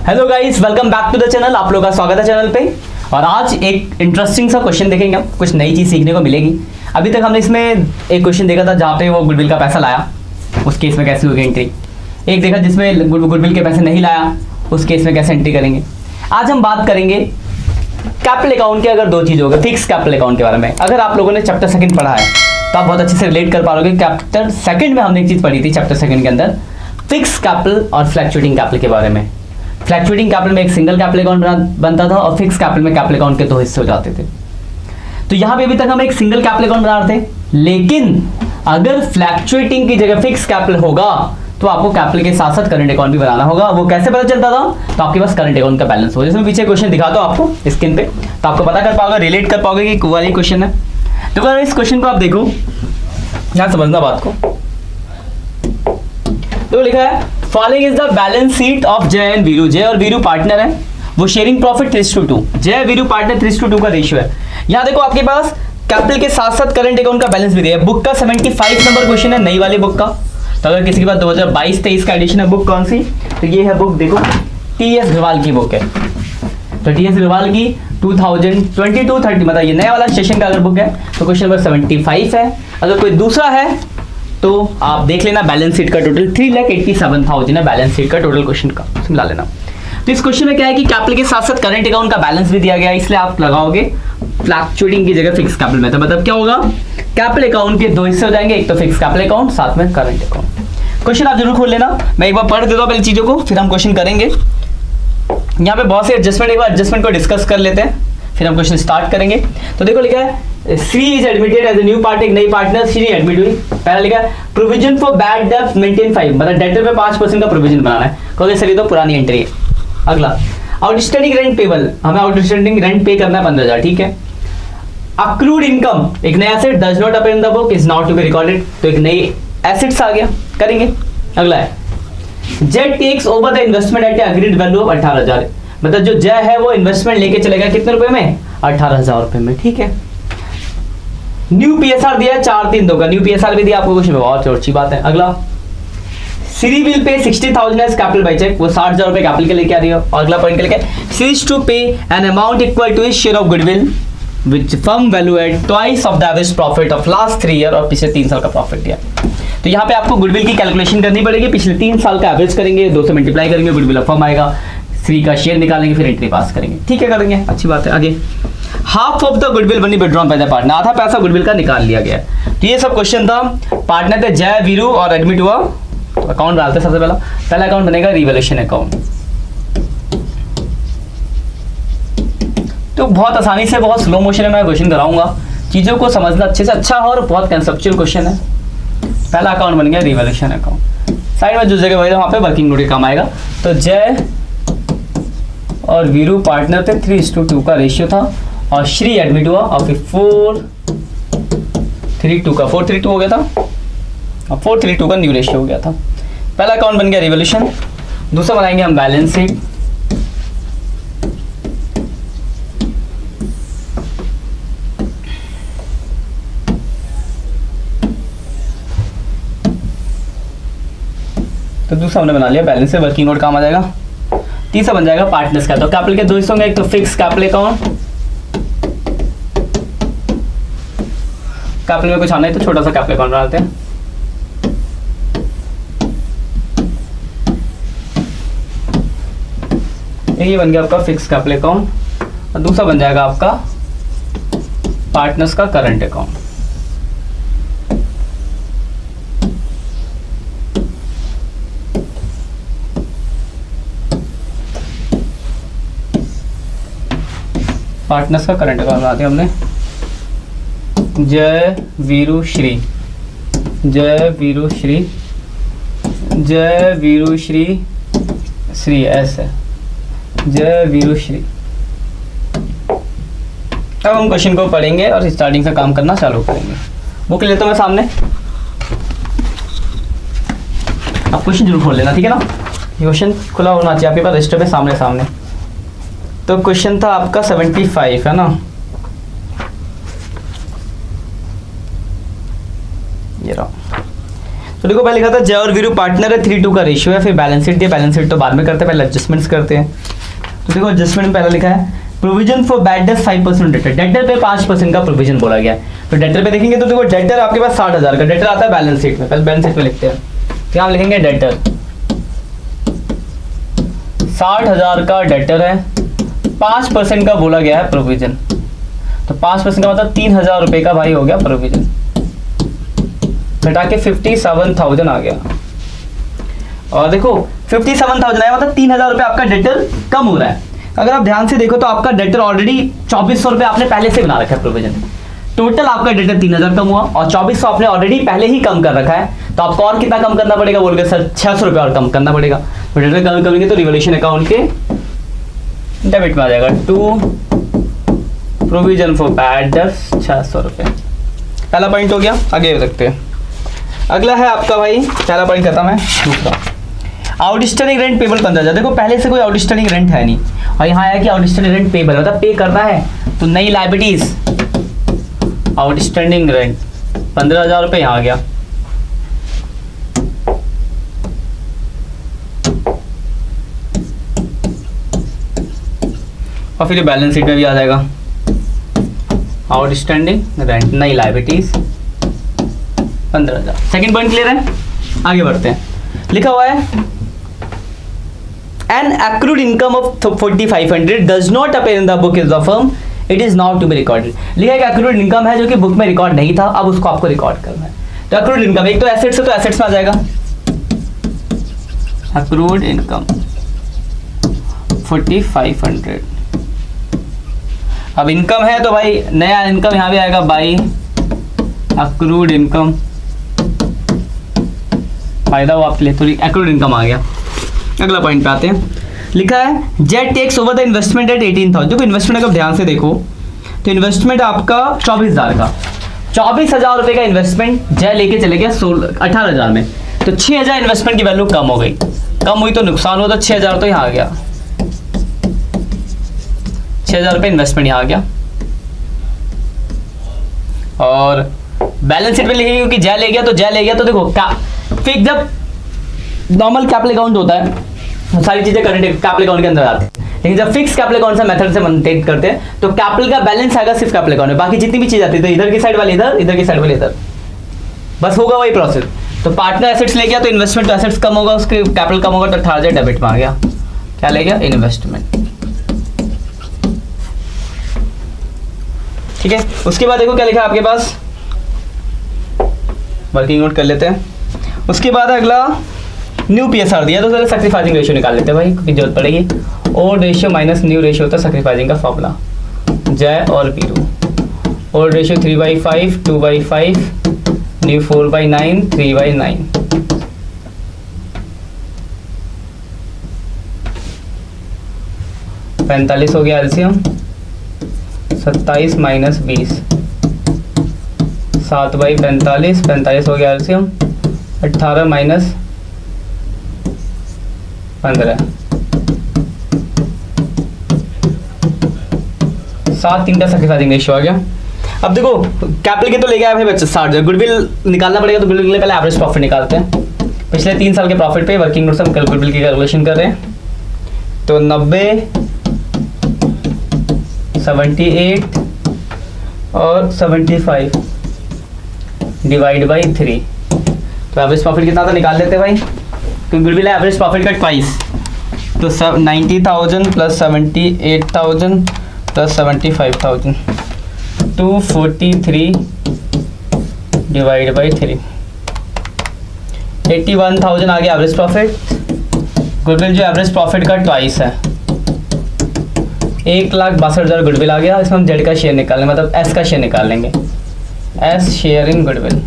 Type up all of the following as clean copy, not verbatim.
Hello guys, welcome back to the channel. आप लोगों का स्वागत है चैनल पे। और आज एक इंटरेस्टिंग सा क्वेश्चन देखेंगे हम, कुछ नई चीज़ सीखने को मिलेगी। अभी तक हमने इसमें एक क्वेश्चन देखा था जहाँ पे वो गुडविल का पैसा लाया, उस केस में कैसे होगी एंट्री। एक देखा जिसमें गुडविल के पैसे नहीं लाया, उस केस में कैसे एंट्री करेंगे। आज हम बात करेंगे कैपिटल अकाउंट के अगर दो चीज़ होगा, फिक्स कैपिटल अकाउंट के बारे में। अगर आप लोगों ने चैप्टर सेकंड पढ़ा है तो आप बहुत अच्छे से रिलेट कर पाओगे। चैप्टर सेकंड में हमने एक चीज़ पढ़ी थी, चैप्टर सेकंड के अंदर फिक्स कैपिटल और फ्लैक्चुएटिंग कैपिटल के बारे में। फ्लैक्चुएटिंग कैपिटल में एक सिंगल कैपिटल अकाउंट बनता था और फिक्स कैपिटल में कैपिटल अकाउंट के दो हिस्से हो जाते थे। तो यहाँ पे अभी तक हम एक सिंगल कैपिटल अकाउंट बना रहे थे, लेकिन अगर फ्लैक्चुएटिंग की जगह फिक्स कैपिटल होगा तो आपको कैपिटल के साथ साथ करंट अकाउंट भी बनाना होगा। वो कैसे पता चलता था? तो आपके पास करंट अकाउंट का बैलेंस हो। जैसे पीछे क्वेश्चन दिखाता हूं आपको स्क्रीन पे, तो आपको पता कर पाओगे, रिलेट कर पाओगे कि वाली क्वेश्चन है। तो अगर इस क्वेश्चन को आप देखो, यहाँ समझना बात को। तो लिखा है following is the balance sheet of जय एंड वीरू। जय और वीरू पार्टनर है, वो शेयरिंग प्रॉफिट 3:2। जय वीरू पार्टनर 3:2 का रेशियो है। यहाँ देखो आपके पास कैपिटल के साथ साथ करंट अकाउंट का बैलेंस भी दिया है। बुक का 75 नंबर क्वेश्चन है, नई वाली बुक का। तो अगर किसी के पास 2022-23 का एडिशन है, बुक कौन सी? तो ये है बुक, देखो टी.एस. ग्रवाल की बुक है। तो टी.एस. ग्रवाल की 2022-30 मतलब ये नया वाला सेशन का अगर बुक है तो क्वेश्चन नंबर 75 है। अगर कोई दूसरा है तो आप देख लेना, बैलेंस शीट का टोटल 3,87,000 है, बैलेंस शीट का टोटल क्वेश्चन का मिला लेना। तो इस क्वेश्चन में क्या है कि कैपिटल के साथ साथ करंट अकाउंट का बैलेंस भी दिया गया है, इसलिए आप लगाओगे फ्लैक्चुएटिंग की जगह फिक्स कैपिटल में। तो मतलब क्या होगा, कैपिटल अकाउंट के दो हिस्से हो जाएंगे, एक तो फिक्स कैपिटल अकाउंट, साथ में करंट अकाउंट। क्वेश्चन आप जरूर खोल लेना, मैं एक बार पढ़ देता हूं पहले चीजों को, फिर हम क्वेश्चन करेंगे। यहाँ पे बहुत से एडजस्टमेंट, एक बार एडजस्टमेंट को डिस्कस कर लेते हैं, फिर हम क्वेश्चन स्टार्ट करेंगे। तो देखो लिखा है Shri is admitted as a new party, एक नई पार्टनर श्री एडमिट हुई। पहला लिखा है provision for bad debt maintain 5, मतलब डेटर पे 5% का प्रोविजन बनाना है, क्योंकि सर ये तो पुरानी एंट्री है। अगला आउटस्टैंडिंग रेंट पेबल, हमें आउटस्टैंडिंग रेंट पे करना है 15,000, ठीक है। अक्रूड इनकम, एक नया asset does not appear in the book is not to be recorded, तो एक नई एसेट्स आ गया, करेंगे। अगला है Z takes over the investment at agreed value of 18,000, मतलब जो जय है वो इन्वेस्टमेंट लेके चलेगा कितने रुपए में? 18,000 रुपए में, ठीक है। न्यू पीएसआर दिया है 432 का, न्यू पीएसआर भी दिया आपको, कुछ बहुत अच्छी बात है। अगला Shri will pay 60,000 as capital by check, वो 60,000 रुपए कैपिटल के लेके आ रही है। और अगला पॉइंट के लेके Shri is to pay an amount equal to his share of goodwill which firm value at twice of the average profit of last 3 year, और पिछले 3 साल का प्रॉफिट दिया। तो यहाँ पे आपको गुडविल की कैलकुलेशन करनी पड़ेगी, पिछले 3 साल का एवरेज करेंगे, 2 से मल्टीप्लाई करेंगे, गुडविल ऑफ फर्म आएगा, श्री का शेयर निकालेंगे, फिर एंट्री पास करेंगे, ठीक है, करेंगे, अच्छी बात है। आगे half of the goodwill money withdrawn by the partner, आधा पैसा गुडविल का निकाल लिया गया है। तो ये सब क्वेश्चन था। पार्टनर थे जय वीरू और एडमिट हुआ, अकाउंट डालते सबसे पहला अकाउंट बनेगा रिवैल्यूएशन अकाउंट। तो बहुत आसानी से, बहुत स्लो मोशन में मैं क्वेश्चन कराऊंगा, चीजों को समझना अच्छे से अच्छा है, और बहुत कंसेप्चुअल क्वेश्चन है। पहला अकाउंट बन गया रिवैल्यूएशन अकाउंट, साइड में जो जगह वही वहां पे वर्किंग नोट काम आएगा। तो जय और वीरू पार्टनर थे, 3:2 का रेशियो था, और श्री एडमिट हुआ और फिर 4:32 का 4:32 हो गया था, और 4:32 का न्यू रेशियो हो गया था। पहला अकाउंट बन गया रिवॉल्यूशन, दूसरा बनाएंगे हम बैलेंस शीट। तो दूसरा हमने बना लिया बैलेंस से, वर्किंग नोट काम आ जाएगा। तीसरा बन जाएगा पार्टनर्स का। तो कैपिटल के दो हिस्से होंगे, एक तो फिक्स कैपिटल अकाउंट, कैपिटल में कुछ आना है तो छोटा सा कैपिटल अकाउंट बनाते हैं। ये बन गया आपका फिक्स कैपिटल अकाउंट, और दूसरा बन जाएगा आपका पार्टनर्स का करंट अकाउंट। पार्टनर्स का करंट अकाउंट बनाते हैं हमने, जय वीरू श्री, जय वीरू श्री, जय वीरू श्री, श्री ऐसे जय वीरू श्री। अब हम क्वेश्चन को पढ़ेंगे और स्टार्टिंग से काम करना चालू करेंगे। बुक लेता हूं मैं सामने, आप क्वेश्चन जरूर खोल लेना, ठीक है ना। क्वेश्चन खुला होना चाहिए आपके पास रजिस्टर पे सामने सामने। तो क्वेश्चन था आपका 75 है ना, ये रहा। तो देखो पहले लिखा था जय और वीरू पार्टनर है, 3:2 का रेशियो है, फिर बैलेंस शीट दिया, बैलेंस शीट तो बाद में करते हैं, पहले एडजस्टमेंट्स करते हैं। तो देखो एडजस्टमेंट में पहले लिखा है provision for bad date 5% debtor, debtor पे 5% का प्रोविजन बोला गया है। तो डेटर पे देखेंगे तो देखो डेटर आपके पास 60,000 का डेटर आता है बैलेंस शीट में, पहले बैलेंस शीट में लिखते हैं। तो हम लिखेंगे डेटर 60,000 का डेटर है, 5% का बोला गया है प्रोविजन, तो 5% का मतलब 3,000 रुपए का भाई हो गया प्रोविजन, घटा के 57,000 आ गया। और देखो 57,000 आया मतलब 3,000 रुपए आपका डेटर कम हो रहा है। अगर आप ध्यान से देखो तो आपका डेटर ऑलरेडी 2,400 रुपए आपने पहले से बना रखा है प्रोविजन, टोटल आपका डेटर 3,000 कम हुआ और 2,400 आपने ऑलरेडी पहले ही कम कर रखा है, तो आपको और कितना कम करना पड़ेगा बोल के सर 600 रुपए और कम करना पड़ेगा। तो डेटर कम करेंगे तो रिवोल्यूशन अकाउंट के डेबिट में आ जाएगा, to provision for bad debts 600 रुपए। पहला पॉइंट हो गया, आगे बढ़ सकते हैं। अगला है आपका भाई, पहला पॉइंट खत्म है, दूसरा आउटस्टैंडिंग रेंट पेबल 15,000। देखो पहले से कोई आउटस्टैंडिंग रेंट है नहीं और यहाँ आया कि आउटस्टैंडिंग रेंट पेबल मतलब पे करना है, तो नई लायबिलिटीज आउटस्टैंडिंग रेंट 15,000 रुपये यहाँ आ गया। और फिर बैलेंस शीट में भी आ जाएगा आउटस्टैंडिंग रेंट नई लायबिलिटीज 15,000। सेकेंड पॉइंट क्लियर है, आगे बढ़ते हैं। लिखा हुआ है an accrued income of 4,500 does not appear in the book of the firm, it is now to be recorded। लिखा है कि accrued income है जो कि बुक में रिकॉर्ड नहीं था, अब उसको आपको रिकॉर्ड करना है। तो accrued income एक तो एसेट्स है तो एसेट्स में आ जाएगा accrued income 4,500। अब इनकम है तो भाई नया इनकम यहाँ भी आएगा बाई accrued income, फायदा हो आपके लिए, तो accrued income आ गया। अगला पॉइंट पे आते हैं। लिखा है Z takes over the investment at 18,000। देखो इन्वेस्टमेंट अगर ध्यान से देखो तो इन्वेस्टमेंट आपका 24,000 का, 24,000 रुपए का इन्वेस्टमेंट जय लेके चले गया 18,000 में, तो 6,000 इन्वेस्टमेंट की वैल्यू कम हो गई, कम हुई तो नुकसान हुआ, तो 6,000 तो यहाँ आ गया, 6,000 रुपये इन्वेस्टमेंट यहाँ आ गया। और बैलेंस शीट पे लिखेंगे क्योंकि जय ले गया तो जय ले गया, तो देखो फिर जब नॉर्मल कैपिटल अकाउंट होता है सारी चीजें करंट कैपिटल अकाउंट के अंदर आती है, लेकिन जब फिक्स कैपिटल अकाउंट से मेथड से मेंटेन करते हैं तो कैपिटल का बैलेंस आएगा सिर्फ कैपिटल अकाउंट में, बाकी जितनी भी चीज आती है तो इधर की साइड वाले इधर, इधर की साइड वाले इधर, बस होगा वही प्रोसेस। तो पार्टनर एसेट्स ले गया तो इन्वेस्टमेंट तो एसेट्स कम होगा, उसके कैपिटल कम होगा तो 18,000 डेबिट में आ गया, क्या ले गया इन्वेस्टमेंट। ठीक है, उसके बाद देखो क्या लिखा है आपके पास, वर्किंग नोट कर लेते हैं। उसके बाद अगला न्यू पीएसआर दिया, तो चलो सैक्रिफाइसिंग रेशियो निकाल लेते हैं भाई, क्योंकि जरूरत पड़ेगी। Old ratio minus new ratio होता है सैक्रिफाइसिंग का फॉर्मूला, जय और वीरू। Old ratio 3/5, 2/5, new 4/9, 3/9। पैंतालीस हो गया एलसीएम, 27 माइनस 20, 7/45, 45 हो गया एलसीएम, 18 माइनस 15, 7 3 का सैक्रिफाइसिंग रेशियो आ गया। अब देखो कैपिटल के तो ले गया भाई बच्चे 60, गुडविल निकालना पड़ेगा, तो गुडविल के लिए पहले एवरेज प्रॉफिट निकालते हैं। पिछले 3 साल के प्रॉफिट पे वर्किंग नोट से हम गुडविल की कैलकुलेशन कर रहे हैं, तो 90, 78 और 75 डिवाइड बाई 3, तो एवरेज प्रॉफिट कितना था निकाल लेते हैं भाई, क्योंकि गुडविल है एवरेज प्रॉफिट का ट्वाइस, तो 90,000 प्लस 78,000 प्लस 75,000, 243 डिवाइड बाई 3, 81,000 आ गया एवरेज प्रॉफिट। गुडविल जो एवरेज प्रॉफिट का ट्वाइस है, 1,62,000 गुडविल आ गया। इसमें हम जेड का शेयर निकालेंगे, मतलब एस का शेयर निकाल लेंगे, एस शेयर इन गुडविल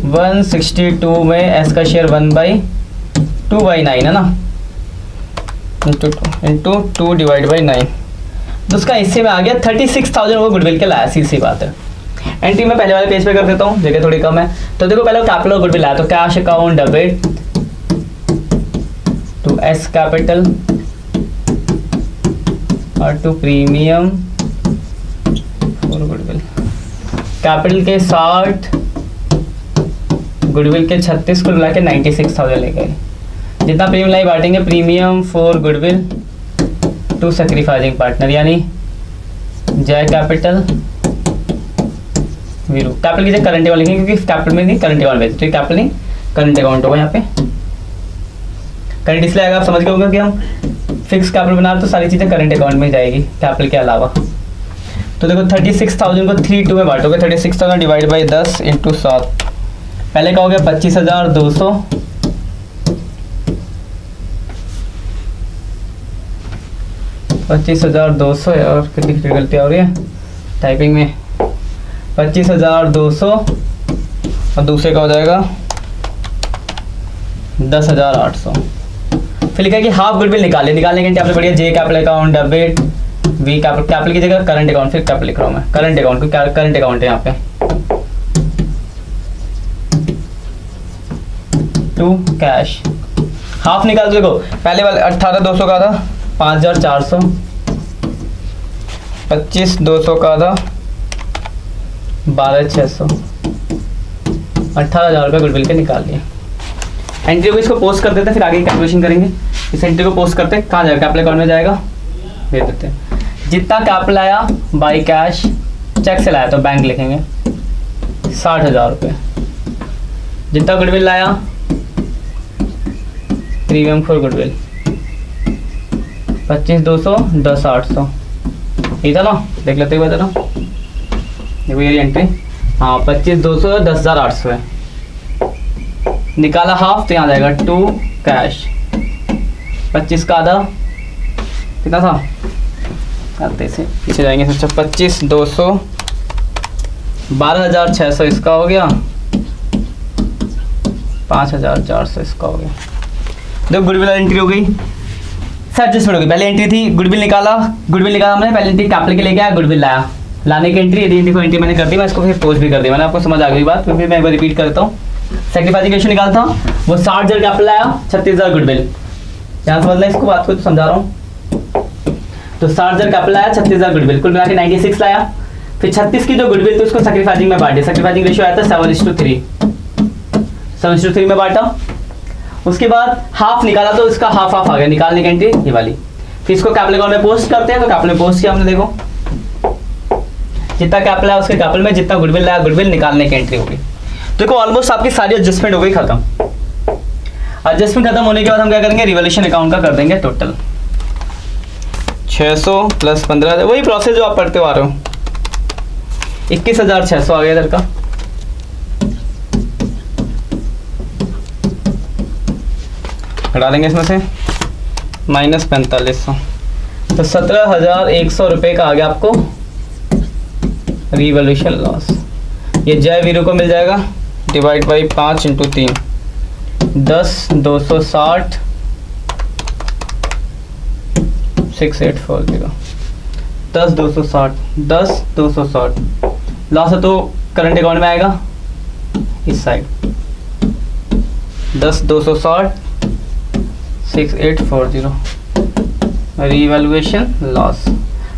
162 में एस का शेयर 1/2/9 है ना, इंटू 2 डिवाइड बाई 9, तो उसका हिस्से में आ गया 36,000 वो गुडविल के लाया, सीधी बात है। एंट्री में पहले वाले पेज पे कर देता हूँ, जगह थोड़ी कम है। तो देखो पहले कैपिटल और गुडविल आया, तो cash account debit to S capital और to premium for goodwill. Capital के 60, गुडविल के 36 कुल मिला के 96,000 लेके आए। जितना प्रीमियम लाई बांटेंगे, premium for goodwill to sacrificing partner, यानी जय कैपिटल वीरू। कैपिटल की जगह करंट अकाउंट लिखेंगे क्योंकि कैपिटल में नहीं करंट अकाउंट भेजते, कैपिटल नहीं करंट अकाउंट होगा यहाँ पे। करंट इसलिए आएगा, आप समझ गए होंगे कि हम फिक्स कैपिटल बना रहे तो सारी चीज़ें करंट अकाउंट में जाएगी कैपिटल के अलावा। तो देखो 36,000 को 3 2 में बांटोगे, 36,000 डिवाइड बाई 10 इंटू 7। पहले का हो गया 25,200, 25,200 और कितनी गलतियाँ हो रही है टाइपिंग में। 25,200 और दूसरे का हो जाएगा 10,800। फिर लिखा है कि हाफ गुडविल निकालने के लिए आपने बढ़िया J capital account, debit, V capital की जगह करंट अकाउंट, फिर कैपिटल लिख रहा हूँ मैं करंट अकाउंट, करंट अकाउंट है यहाँ पे। टू कैश हाफ निकाल, देखो पहले वाले 18,200 का था 5,400, 25,200 का था 12,600, 18,000 रुपये गुडविल के निकाल लिए। एंट्री को इसको पोस्ट कर देते हैं, फिर आगे कैलकुलेशन करेंगे। इस एंट्री को पोस्ट करते हैं, कहाँ जाएगा, कैपिटल अकाउंट में जाएगा, भेज देते हैं। जितना कैपिटल आया बाई कैश, चेक से लाया तो बैंक लिखेंगे 60,000 रुपये। जितना गुडविल लाया प्रीमियम फॉर गुडविल 25,200, 10,800, ये था ना, देख लेते हुए जरा, देखो ये एंट्री, हाँ 25,200, 10,800 है। निकाला हाफ तो यहाँ जाएगा टू कैश, 25 का आधा कितना था, करते से पीछे जाएंगे। अच्छा 25,200, 12,600 इसका हो गया, 5,400 इसका हो गया। देखो गुडविल एंट्री हो गई, एडजस्टमेंट हो गई। पहले एंट्री थी गुडविल निकाला हमने, पहले एंट्री कैपिटल के लेके आया, गुडविल लाया, लाने की एंट्री, यदि को एंट्री मैंने कर दी, मैं इसको फिर पोस्ट भी कर दी, मैंने आपको समझ आ गई बात, फिर मैं रिपीट करता हूँ। सैक्रिफाइसिंग रेशियो निकालता हूँ, वो 60,000 कैपिटल आया, 36,000 गुडविल, यहाँ समझना इसको बात को, तो समझा रहा हूँ। तो 60,000 कैपिटल आया, 36,000 गुडविल, कुल मिला के 96 लाया। फिर 36 की जो गुडविल थी उसको सैक्रिफाइसिंग में बांटे, सैक्रिफाइसिंग रेशियो आया था 7:3, 7:3 में बांटा। उसके बाद हाफ निकाला तो इसका हाफ आ गया, निकालने की एंट्री ये वाली। फिर इसको कैपिटल अकाउंट में पोस्ट करते हैं, तो कैपिटल में पोस्ट किया हमने, देखो जितना कैपिटल है उसके कैपिटल में, जितना गुडविल लाया गुडविल, निकालने की एंट्री होगी। देखो ऑलमोस्ट आपकी सारी एडजस्टमेंट हो गई खत्म। एडजस्टमेंट खत्म होने के बाद हम क्या करेंगे, रिवॉल्यूशन अकाउंट का कर देंगे टोटल 600 प्लस 15,000, वही प्रोसेस जो आप पढ़ते आ रहे हो, 21,600 आ गया इधर का। हटा देंगे इसमें से माइनस 4500, तो 17,100 रुपये का आ गया आपको रिवॉल्यूशन लॉस। ये जय वीरू को मिल जाएगा, डिवाइड बाई 5 इंटू 3, 10,260, 6840, 10,260, 10,260 लॉस है तो करंट अकाउंट में आएगा इस साइड, 10,260, 6840 रिवैल्यूएशन लॉस।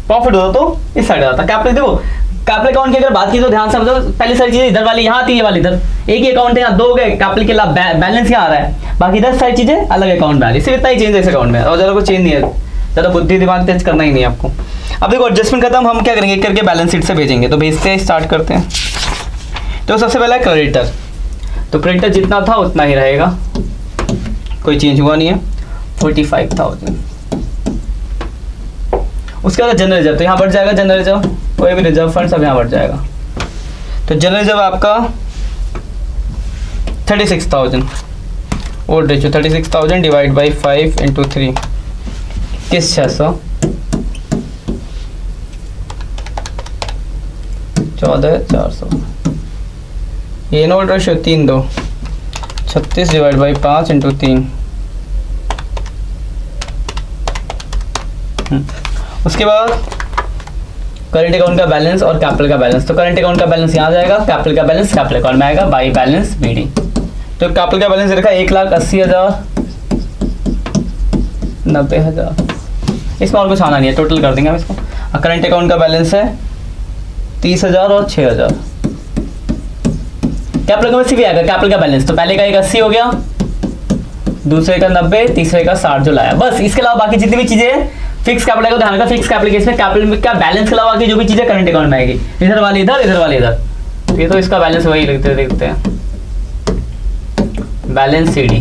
प्रॉफिट होता तो इस साइड आता। कैपिटल देखो, कैपिटल अकाउंट की अगर बात की तो ध्यान से समझो, पहली सारी चीजें इधर वाली यहाँ थी, ये वाली इधर, एक ही अकाउंट है यहाँ, दो गए कैपिटल के लाभ, बैलेंस यहाँ आ रहा है, बाकी 10 सारी चीजें अलग अकाउंट में आ रही है, सिर्फ इतना ही चेंज है इस अकाउंट में, और ज़्यादा कुछ चेंज नहीं है, ज़्यादा बुद्धि दिमाग तेज करना ही नहीं है आपको। अब देखो एडजस्टमेंट खत्म, हम क्या करेंगे, एक करके बैलेंस शीट से भेजेंगे, तो भेजते हैं, स्टार्ट करते हैं। तो सबसे पहला क्रेडिटर, तो क्रेडिटर जितना था उतना ही रहेगा, कोई चेंज हुआ नहीं है, 45,000। उसके बाद जनरल रिजर्व, तो यहाँ बढ़ जाएगा जनरल रिजर्व, कोई भी रिजर्व फंड सब यहाँ बढ़ जाएगा। तो जनरल रिजर्व आपका 36,000, old ratio 36,000 divide by 5 into 3, किस 600, 14,400। ये old ratio 3-2, 36 divide by 5 into 3। उसके बाद करंट अकाउंट का बैलेंस और कैपिटल का बैलेंस, तो करंट अकाउंट का बैलेंस यहाँ जाएगा, कैपिटल का बैलेंस कैपिटल अकाउंट में आएगा बाई बैलेंस बीडी। तो कैपिटल का बैलेंस रखा 1,80,000, 90,000, इसमें और कुछ आना नहीं है, टोटल कर देंगे हम इसको। और करंट अकाउंट का बैलेंस है 30,000 और 6,000, कैपिटल में सिर्फ आएगा कैपिटल का बैलेंस। तो पहले का एक 80 हो गया, दूसरे का 90, तीसरे का 60 जो लाया, बस। इसके अलावा बाकी जितनी भी चीजें फिक्स कैपिटल का ध्यान रखा, फिक्स कैपिटल केस में कैपिटल का बैलेंस के अलावा बाकी जो भी चीजें करंट अकाउंट में आएगी, इधर वाली इधर, इधर वाली इधर। तो ये तो इसका बैलेंस वही लिखते हैं, बैलेंस CD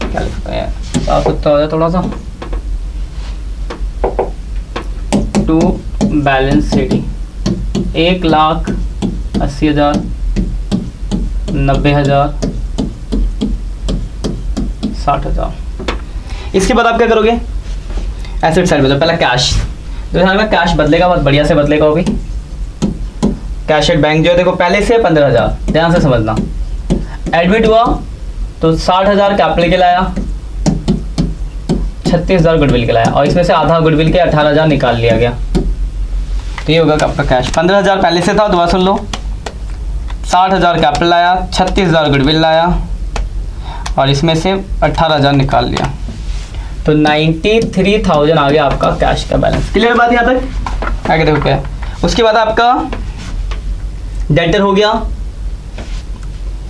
क्या लिखते हैं, साफ सुथरा हो जाए थोड़ा सा, टू बैलेंस CD 1,80,000, 90,000, 60,000। इसके बाद आप क्या करोगे, एसेट साइड में। तो पहला कैश, तो ध्यान में कैश बदलेगा, बहुत बढ़िया से बदलेगा होगी। कैश एट बैंक जो है देखो पहले से 15,000, ध्यान से समझना। एडमिट हुआ तो 60,000 कैपिटल के लाया, 36,000 गुडविल के लाया, और इसमें से आधा गुडविल के 18,000 निकाल लिया गया। तो ये होगा आपका कैश। 15,000 पहले से था, दोबारा सुन लो। 60,000 कैपिटल लाया, 36,000 गुडविल लाया, और इसमें से 18,000 निकाल लिया। तो 93,000 आ गया आपका कैश का बैलेंस। क्लियर बात यहाँ तक? आगे देखो क्या है। उसके बाद आपका डेटर हो गया।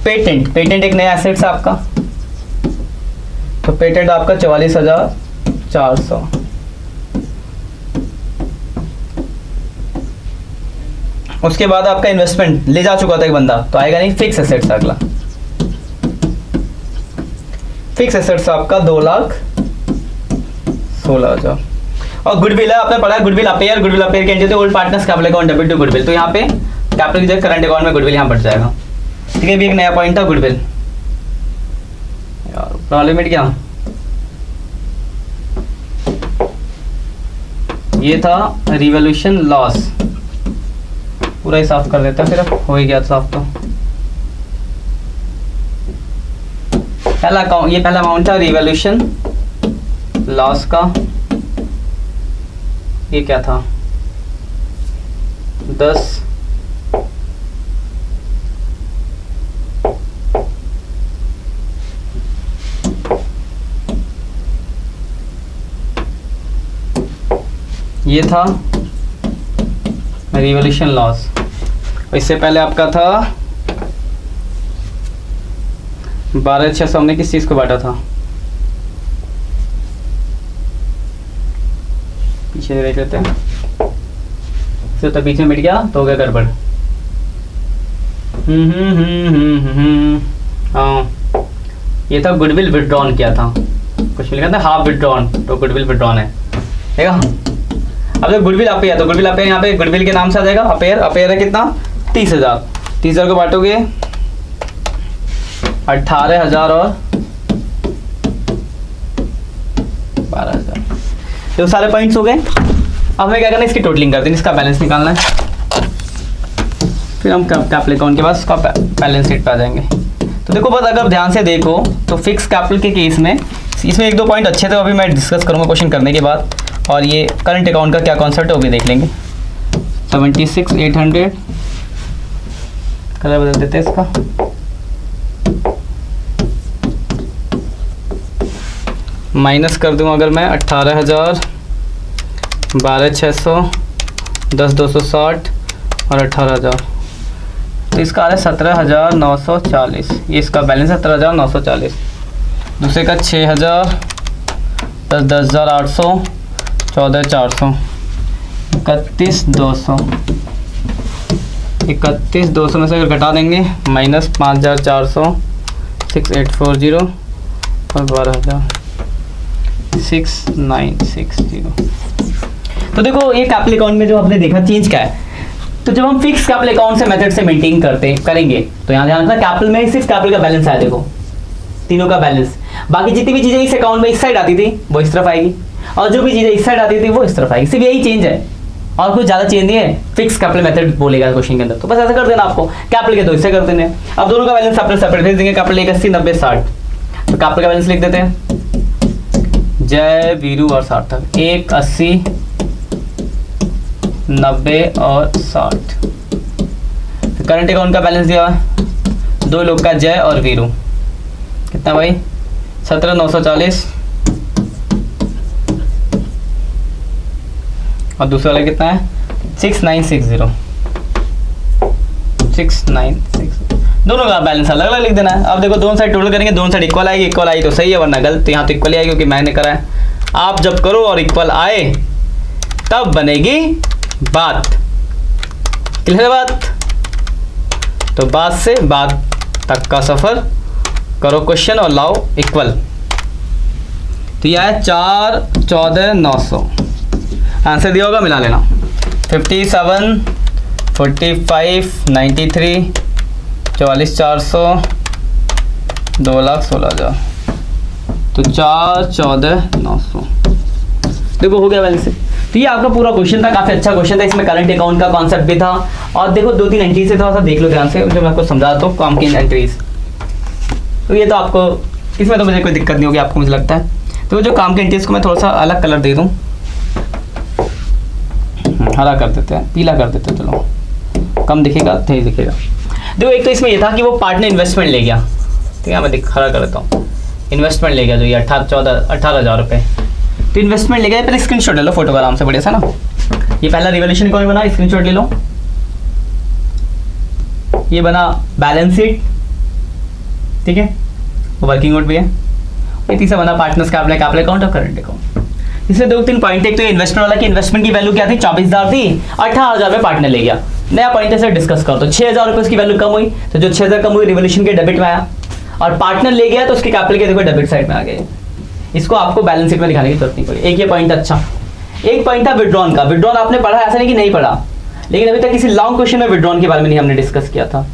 पेटेंट, पेटेंट एक नया एसेट्स है आपका, तो पेटेंट आपका 44,400। उसके बाद आपका इन्वेस्टमेंट ले जा चुका था एक बंदा, तो आएगा नहीं, फिक्स एसेट्स अगला। फिक्स एसेट्स आपका 2,16,000। और गुडविल है, आपने पढ़ा है गुडविल अपेयर, गुडविल अपेयर के entry old partners capital account debit to goodwill. तो यहाँ पे कैपिटल की जगह करंट अकाउंट में गुडविल यहाँ बढ़ जाएगा। ठीक है, भी एक नया पॉइंट था गुडविल। यार प्रॉब्लम मिट गया। ये था रिवॉल्यूशन लॉस, पूरा ही साफ कर देता है, फिर हो ही गया साफ। तो पहला अकाउंट, ये पहला अमाउंट था रिवॉल्यूशन लॉस का। ये क्या था, 10। ये था रिवॉल्यूशन लॉस। इससे पहले आपका था 12,600, हमने किस चीज को बांटा था, पीछे देख लेते हैं। तो बीच में मिट गया तो हो गया गड़बड़। हाँ, ये था गुडविल विड्रॉन किया था, कुछ लिखा था हाफ विड्रॉन, तो गुडविल विड्रॉन है, ठीक है। अब जब गुडविल अपेयर, तो गुडविल अपेयर यहाँ पे गुडविल के नाम से आ जाएगा। अपेयर, अपेयर है कितना, 30,000। 30,000 को बांटोगे 18,000 और 12,000। तो सारे पॉइंट्स हो गए। अब हमें क्या करना है, इसकी टोटलिंग करते हैं, इसका बैलेंस निकालना है। फिर हम कैपिटल अकाउंट के पास उसका बैलेंस शीट पे आ जाएंगे। तो देखो बस अगर ध्यान से देखो तो फिक्स कैपिटल के केस में इसमें 1-2 पॉइंट अच्छे थे, अभी मैं डिस्कस करूँगा क्वेश्चन करने के बाद। और ये करंट अकाउंट का क्या कॉन्सेप्ट है वो भी देख लेंगे। 76,800 कलर बदल देते हैं इसका। माइनस कर दूँ अगर मैं 18,000, 12,600, 10,260 और 18,000, तो इसका आ रहा है 17,940। ये इसका बैलेंस है 17,940। दूसरे का 6,000, 10,800, 14,400, 31,200। 31,200 में से अगर घटा देंगे माइनस 5,400, 6,840 और 12,000, 6,960। तो देखो ये कैपिटल अकाउंट में जो आपने देखा चेंज क्या है। तो जब हम फिक्स कैपिटल अकाउंट से मेथड से मेंटेन करेंगे तो यहाँ ध्यान रखना कैपिटल में सिर्फ कैपिटल का बैलेंस आया, देखो तीनों का बैलेंस। बाकी जितनी भी चीजें इस अकाउंट में इस साइड आती थी वो इस तरफ आएगी, और जो भी चीजें इस साइड आती थी वो इस तरफ आएगी। सिर्फ यही चेंज है और कुछ ज्यादा चेंज नहीं है। फिक्स कैपिटल मेथड बोलेगा क्वेश्चन के अंदर, तो बस ऐसा कर देना आपको। कैपिटल के तो इससे कर देने। अब दोनों का बैलेंस सेपरेट भेज देंगे। कैपिटल 80, 90, 60। तो कैपिटल का बैलेंस लिख देते हैं, जय, वीरू और सार्थक। 180, 90 और 60। करंट अकाउंट का बैलेंस दिया है 2 लोग का, जय और वीरू। कितना भाई, 17,940। और दूसरा वाला कितना है, 6,960। 6,960। दोनों का बैलेंस अलग अलग लिख देना है। अब देखो दोनों साइड टोटल करेंगे, दोनों साइड इक्वल आएगी, इक्वल आई तो सही है, वरना गलत। तो यहाँ तो इक्वल ही आएगी क्योंकि मैंने करा है। आप जब करो और इक्वल आए तब बनेगी बात। क्लियर है बात? तो बात से बात तक का सफर करो क्वेश्चन और लाओ इक्वल। तो यह है 4 14 900। आंसर दिया होगा, मिला लेना। 57 45 93 44 400 2,16,000। तो 4 14 900 देखो हो गया बैलेंस। तो ये आपका पूरा क्वेश्चन था, काफी अच्छा क्वेश्चन था। इसमें करंट अकाउंट का कॉन्सेप्ट भी था। और देखो 2-3 एंट्री से थोड़ा सा देख लो ध्यान से, जो मैं आपको समझाता हूँ काम की एंट्रीज। तो ये तो आपको इसमें तो मुझे कोई दिक्कत नहीं होगी आपको, मुझे लगता है। तो जो काम के एंट्रीज को मैं थोड़ा सा अलग कलर दे दूँ, हरा कर देते हैं, पीला कर देते हैं, चलो कम दिखेगा, तेज दिखेगा। देखो एक तो इसमें ये था कि वो पार्टनर इन्वेस्टमेंट ले गया, ठीक है, मैं हरा कर देता हूँ। इन्वेस्टमेंट ले गया जो ये 18,000 रुपये। तो इन्वेस्टमेंट ले गया, पहले स्क्रीनशॉट ले लो फोटो का आराम से, बढ़िया सा ना। ये पहला रिवॉल्यूशन अकाउंट बना, स्क्रीनशॉट ले लो। ये बना बैलेंस शीट, ठीक है, वर्किंग नोट भी है। ये तीसरा बना पार्टनर्स कैपिटल अकाउंट और करंट अकाउंट। इसमें 2-3 पॉइंट। एक तो इन्वेस्टमेंट वाला कि इन्वेस्टमेंट की वैल्यू क्या थी, 24,000 थी, 18,000 रुपये पार्टनर ले गया। नया पॉइंट से डिस्कस करो। तो 6,000 रुपये उसकी वैल्यू कम हुई, तो जो 6,000 कम हुई रिवॉल्यूशन के डेबिट में आया, और पार्टनर ले गया तो उसके कैपिटल के देखो डेबिट साइड में आ गए। इसको आपको बैलेंस शीट में दिखाने की जरूरत नहीं पड़ी। एक ये पॉइंट अच्छा। एक पॉइंट था विड्रॉन का। विड्रॉन आपने पढ़ा, ऐसा नहीं कि नहीं पढ़ा, लेकिन अभी तक किसी लॉन्ग क्वेश्चन में विड्रॉन के बारे में नहीं हमने डिस्कस किया था।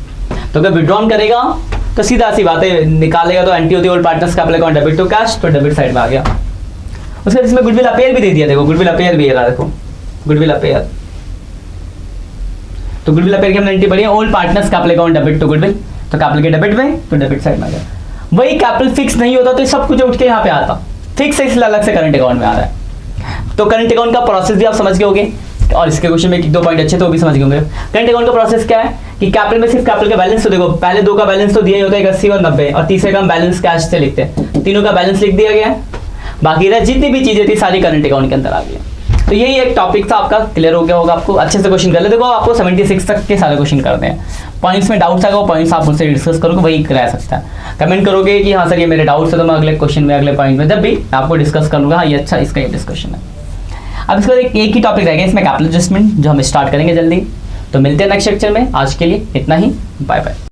तो अगर विड्रॉन करेगा तो सीधा सी बात है, निकालेगा तो एंटी होती old partners capital account debit to cash, तो डेबिट साइड में आ गया। उसके बाद इसमें गुडविल अपेयर भी दे दिया। देखो गुडविल अपेयर भी है, देखो गुडविल अपेयर। तो गुडविल अपेयर की हमने एंट्री पढ़ी है, old partners capital account debit to goodwill, तो कैपिटल के डेबिट में, तो डेबिट साइड में आ गया। वही कैपिटल फिक्स नहीं होता तो सब कुछ उठ के यहाँ पे आता, फिक्स है इसलिए अलग से करंट अकाउंट में आ रहा है। तो करंट अकाउंट का प्रोसेस भी आप समझ गए होंगे, और इसके क्वेश्चन में 1-2 पॉइंट अच्छे तो वो भी समझ गए होंगे। करंट अकाउंट का प्रोसेस क्या है कि कैपिटल में सिर्फ कैपिटल का बैलेंस, तो देखो पहले 2 का बैलेंस तो दिया ही होता है 80 और 90, और तीसरे का हम बैलेंस कैश से लिखते हैं। तीनों का बैलेंस लिख दिया गया है, बाकी रहा जितनी भी चीजें थी सारी करंट अकाउंट के अंदर आ गई। तो यही एक टॉपिक था आपका, क्लियर हो गया होगा आपको। अच्छे से क्वेश्चन कर ले, देखो आपको 76 तक के सारे क्वेश्चन करते हैं। पॉइंट्स में डाउट्स आएगा, वो पॉइंट्स आप मुझसे डिस्कस करोगे, वही रह सकता है। कमेंट करोगे कि हाँ सर ये मेरे डाउट्स है, तो मैं अगले क्वेश्चन में, अगले पॉइंट में जब भी आपको डिस्कस कर लूँगा, हाँ ये अच्छा इसका ये डिस्कशन है। अब इसके बाद एक ही टॉपिक रहेगा इसमें, कैपिटल एडजस्टमेंट, जो हम स्टार्ट करेंगे जल्दी। तो मिलते हैं नेक्स्ट लेक्चर में। आज के लिए इतना ही, बाय बाय।